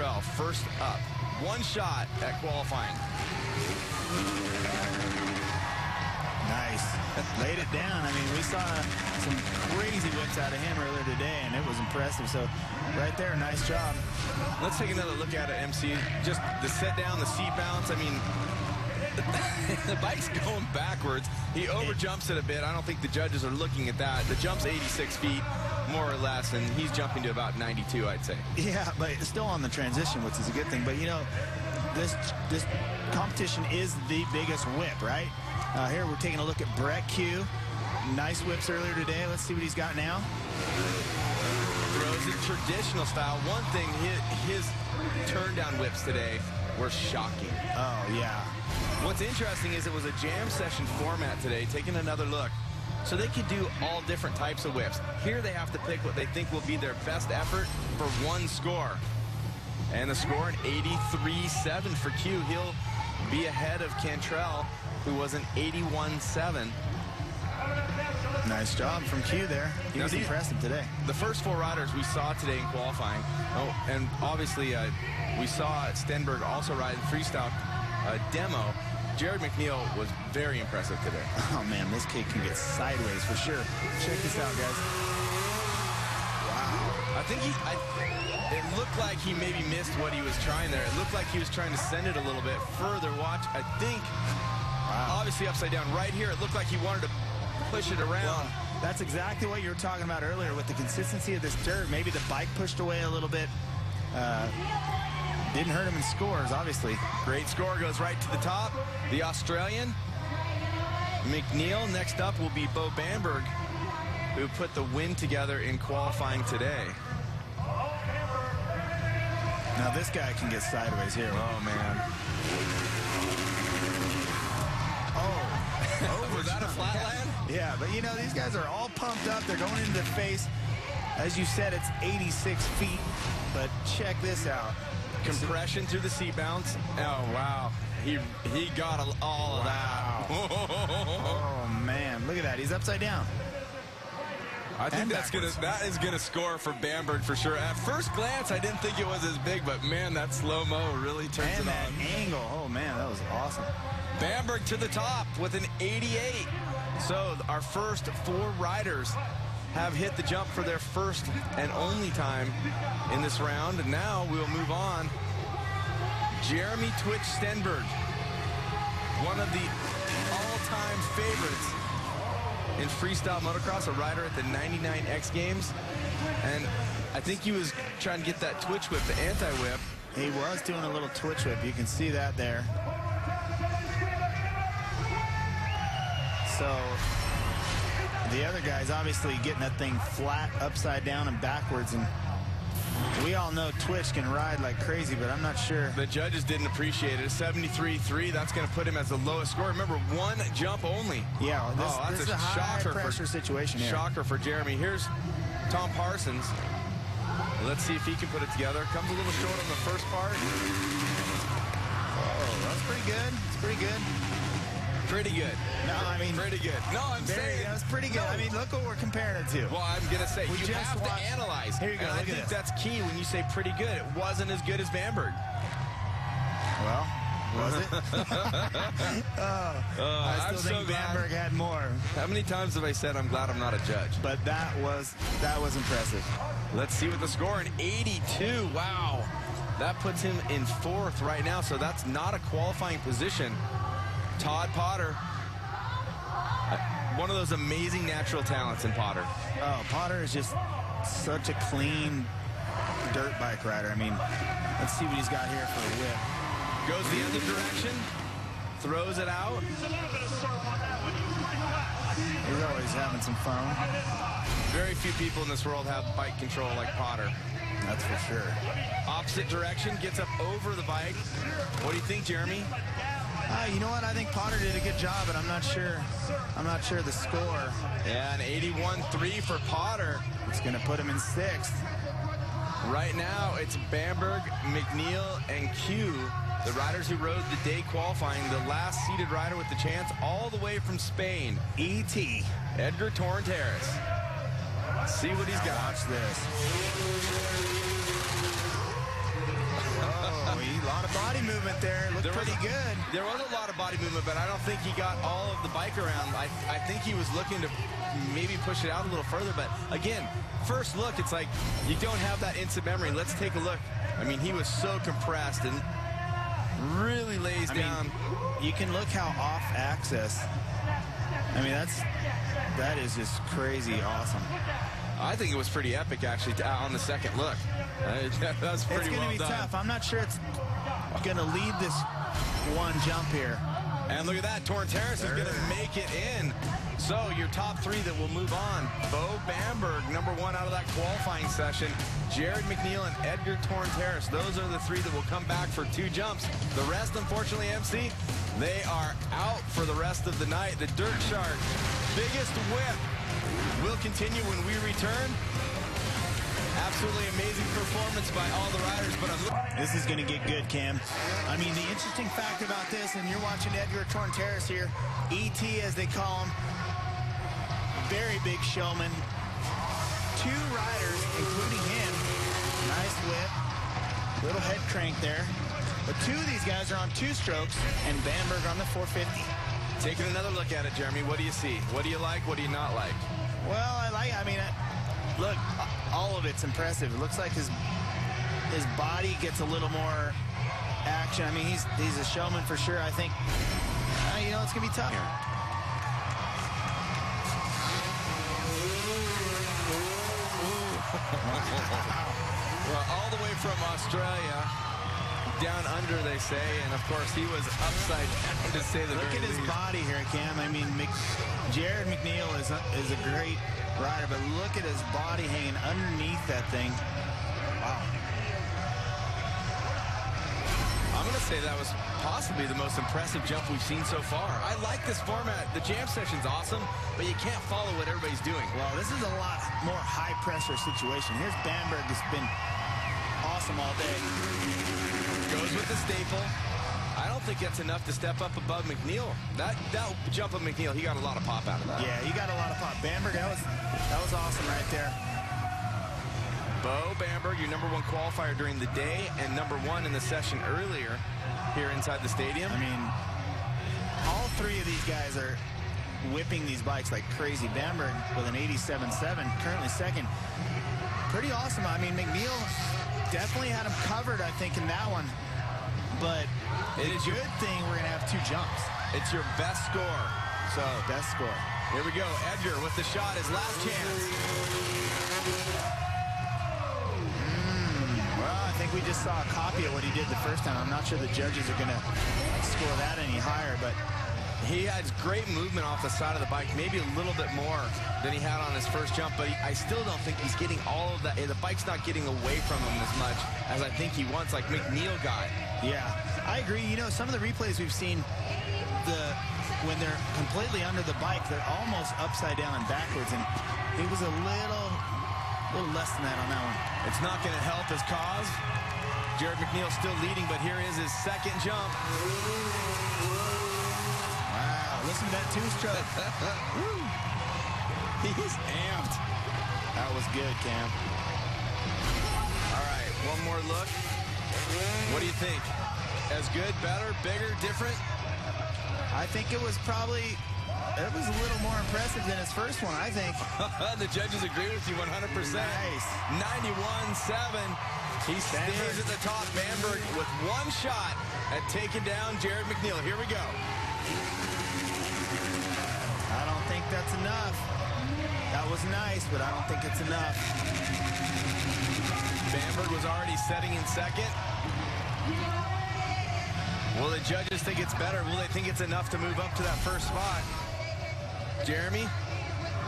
Cantrell, first up. One shot at qualifying. Nice. Laid it down. I mean, we saw some crazy whips out of him earlier today, and it was impressive. So right there, nice job. Let's take another look at it, MC. Just the set down, the seat bounce. I mean, the bike's going backwards. He overjumps it a bit. I don't think the judges are looking at that. The jump's 86 feet, more or less, and he's jumping to about 92, I'd say. Yeah, but it's still on the transition, which is a good thing. But, you know, this competition is the biggest whip, right? Here we're taking a look at Brett Q. Nice whips earlier today. Let's see what he's got now. Throws it traditional style. One thing, his turn down whips today were shocking. Oh, yeah. What's interesting is it was a jam session format today, taking another look. So they could do all different types of whips. Here they have to pick what they think will be their best effort for one score. And the score, an 83.7 for Q. He'll be ahead of Cantrell, who was an 81.7. Nice job from Q there. He was impressive today. The first four riders we saw today in qualifying, and obviously we saw Stenberg also ride in freestyle demo. Jared McNeil was very impressive today. Oh, man, this kid can get sideways for sure. Check this out, guys. Wow. I think it looked like he maybe missed what he was trying there. It looked like he was trying to send it a little bit further. Watch, I think, obviously upside down right here. It looked like he wanted to push it around. Well, that's exactly what you were talking about earlier with the consistency of this dirt. Maybe the bike pushed away a little bit. Didn't hurt him in scores, obviously. Great score, goes right to the top. The Australian, McNeil. Next up will be Bo Bamberg, who put the win together in qualifying today. Now this guy can get sideways here. Oh, man. Oh, was that a flatland? Yeah, but you know, these guys are all pumped up. They're going into the face. As you said, it's 86 feet, but check this out. Compression through the seat bounce. Oh, wow. He got all of that. Oh, man. Look at that. He's upside down. I think that is gonna score for Bamberg for sure. At first glance, I didn't think it was as big, but man, that slow-mo really turns it on. And that angle. Oh, man, that was awesome. Bamberg to the top with an 88. So our first four riders have hit the jump for their first and only time in this round. And now we'll move on. Jeremy Twitch Stenberg, one of the all-time favorites in freestyle motocross, a rider at the 99 X Games. And I think he was trying to get that twitch whip, the anti-whip. He was doing a little twitch whip. You can see that there. So the other guy's obviously getting that thing flat, upside down, and backwards. And we all know Twitch can ride like crazy, but I'm not sure. The judges didn't appreciate it. 73.3, that's going to put him as the lowest score. Remember, one jump only. Yeah, well, this is a shocker high-pressure situation here. Shocker for Jeremy. Here's Tom Parsons. Let's see if he can put it together. Comes a little short on the first part. Oh, that's pretty good. It's pretty good. Pretty good. No, I mean, pretty good. No, I'm saying that's pretty good. I mean, look what we're comparing it to. Well, I'm gonna say you have to analyze. Here you go. And I think that's key when you say pretty good. It wasn't as good as Bamberg. Well, was it? I still think Bamberg had more. How many times have I said I'm glad I'm not a judge? But that was impressive. Let's see what the score, an 82. Wow. That puts him in fourth right now, so that's not a qualifying position. Todd Potter, one of those amazing natural talents in Potter. Oh, Potter is just such a clean dirt bike rider. I mean, let's see what he's got here for a whip. Goes the other direction, throws it out. He's always having some fun. Very few people in this world have bike control like Potter. That's for sure. Opposite direction, gets up over the bike. What do you think, Jeremy? You know what? I think Potter did a good job, but I'm not sure the score. Yeah, an 81.3 for Potter. It's going to put him in sixth. Right now, it's Bamberg, McNeil, and Q, the riders who rode the day qualifying. The last seeded rider with the chance, all the way from Spain. E.T. Edgar Torrent-Harris. See what he's got. Watch this. of body movement there. Looked pretty good. There was a lot of body movement, but I don't think he got all of the bike around. I think he was looking to maybe push it out a little further. But again, first look, it's like you don't have that instant memory. Let's take a look. I mean, he was so compressed and really lays down. You can look how off access. I mean, that is just crazy awesome. I think it was pretty epic, actually, on the second look. That was pretty well done. It's going to be tough. I'm not sure it's going to lead this one jump here. And look at that. Torrentieres is going to make it in. So your top three that will move on. Bo Bamberg, number one out of that qualifying session. Jared McNeil and Edgar Torrentieres. Those are the three that will come back for 2 jumps. The rest, unfortunately, MC, they are out for the rest of the night. The Dirt Shark biggest whip will continue when we return. Absolutely amazing performance by all the riders, but this is going to get good, Cam. I mean, the interesting fact about this, and you're watching Edgar Torrentieres here, ET as they call him, very big showman. 2 riders, including him, nice whip, little head crank there. But 2 of these guys are on 2 strokes, and Bamberg on the 450. Taking another look at it, Jeremy, what do you see? What do you like? What do you not like? Well, look, all of it's impressive. It looks like his body gets a little more action. I mean, he's a showman for sure. I think, you know, it's going to be tough here. Well, all the way from Australia, down under, they say, and of course he was upside down, to say the very least. Look at his body here, Cam. I mean, Jared McNeil is a great rider, but look at his body hanging underneath that thing. Wow. I'm going to say that was possibly the most impressive jump we've seen so far. I like this format. The jam session's awesome, but you can't follow what everybody's doing. Well, this is a lot more high-pressure situation. Here's Bamberg, who's been awesome all day. Goes with the staple. I don't think that's enough to step up above McNeil. That jump of McNeil, he got a lot of pop out of that. Yeah, he got a lot of pop. Bamberg, that was awesome right there. Bo Bamberg, your #1 qualifier during the day and #1 in the session earlier here inside the stadium. I mean, all 3 of these guys are whipping these bikes like crazy. Bamberg with an 87.7, currently second. Pretty awesome. I mean, McNeil definitely had him covered, I think, in that one. But it is a good thing we're going to have 2 jumps. It's your best score. So, best score. Here we go. Edgar with the shot, his last chance. Well, I think we just saw a copy of what he did the first time. I'm not sure the judges are going to score that any higher, but he has great movement off the side of the bike, maybe a little bit more than he had on his first jump, but I still don't think he's getting all of that. The bike's not getting away from him as much as I think he wants, like McNeil got. Yeah, I agree. You know, some of the replays we've seen, when they're completely under the bike, they're almost upside down and backwards, and he was a little less than that on that one. It's not going to help his cause. Jared McNeil still leading, but here is his second jump. Wow, listen to that 2-stroke. He's amped. That was good, Cam. All right, one more look. What do you think? As good, better, bigger, different? I think it was a little more impressive than his first one, I think. The judges agree with you 100%. Nice. 91.7. He stays at the top. Bamberg with 1 shot at taking down Jared McNeil. Here we go. I don't think that's enough. That was nice, but I don't think it's enough. Bamberg was already setting in second. Will the judges think it's better? Will they think it's enough to move up to that first spot? Jeremy?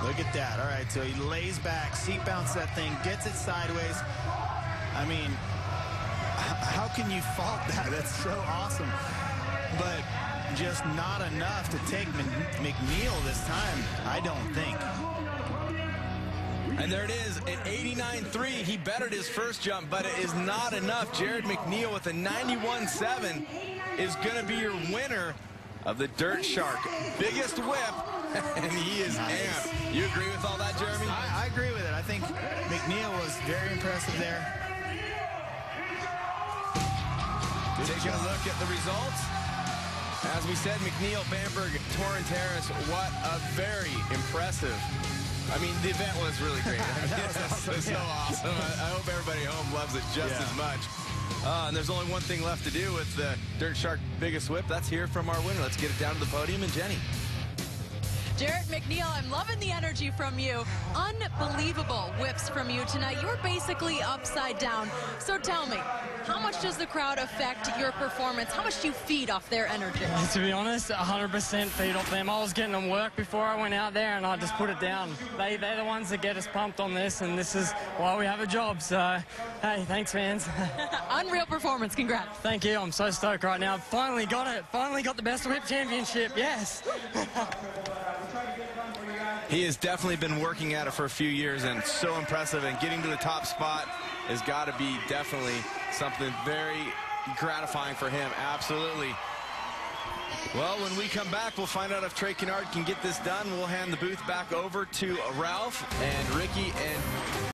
Look at that. All right, so he lays back, seat bounce that thing, gets it sideways. I mean, how can you fault that? That's so awesome. But just not enough to take McNeil this time, I don't think. And there it is, at 89.3, he bettered his first jump, but it is not enough. Jared McNeil with a 91.7 is going to be your winner of the Dirt Shark. Biggest whip, and he is amped. You agree with all that, Jeremy? I agree with it. I think McNeil was very impressive there. Taking a look at the results. As we said, McNeil, Bamberg, Torrance Harris, what a very impressive. I mean, the event was really great. I mean, it's so awesome. I hope everybody at home loves it just as much. And there's only one thing left to do with the Dirt Shark Biggest Whip. That's hear from our winner. Let's get it down to the podium. And Jenny. Jarrett McNeil, I'm loving the energy from you. Unbelievable whips from you tonight. You were basically upside down. So tell me, how much does the crowd affect your performance? How much do you feed off their energy? To be honest, 100% feed off them. I was getting them work before I went out there, and I just put it down. They're the ones that get us pumped on this, and this is why we have a job. So, hey, thanks, fans. Unreal performance. Congrats. Thank you. I'm so stoked right now. Finally got it. Finally got the Best Whip Championship. Yes. He has definitely been working at it for a few years, and so impressive, and getting to the top spot has got to be definitely something very gratifying for him. Absolutely. Well, when we come back, we'll find out if Trey Kennard can get this done. We'll hand the booth back over to Ralph and Ricky and